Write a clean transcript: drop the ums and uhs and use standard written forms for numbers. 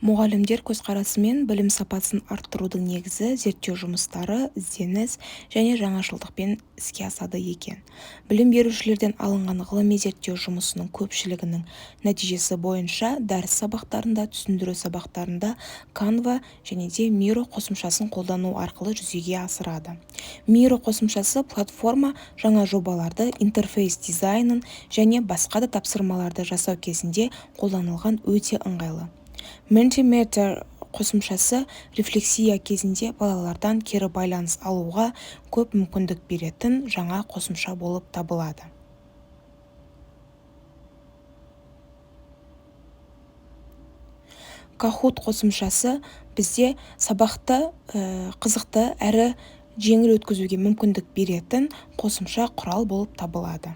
Мұғалімдер көзқарасы білім сапасын арттырудың негізі зерттеу жұмыстары, ізденіс және жаңашылдықпен іске асады екен. Білім берушілерден алынған ғылыми зерттеу жұмысының көпшілігінің нәтижесі бойынша дәріс сабақтарында, түсіндіру сабақтарында Canva және Miro қосымшасын қолдану арқылы жүзеге асырады. Miro қосымшасы платформа жаңа жобаларды, интерфейс дизайнын және басқа да тапсырмаларды жасау кезінде қолданылған өте ыңғайлы. Mentimeter қосымшасы рефлексия кезінде балалардан кері байланыс алуға көп мүмкіндік беретін жаңа қосымша болып табылады. Kahoot қосымшасы бізде сабақты қызықты әрі жеңіл өткізуге мүмкіндік беретін қосымша құрал болып табылады.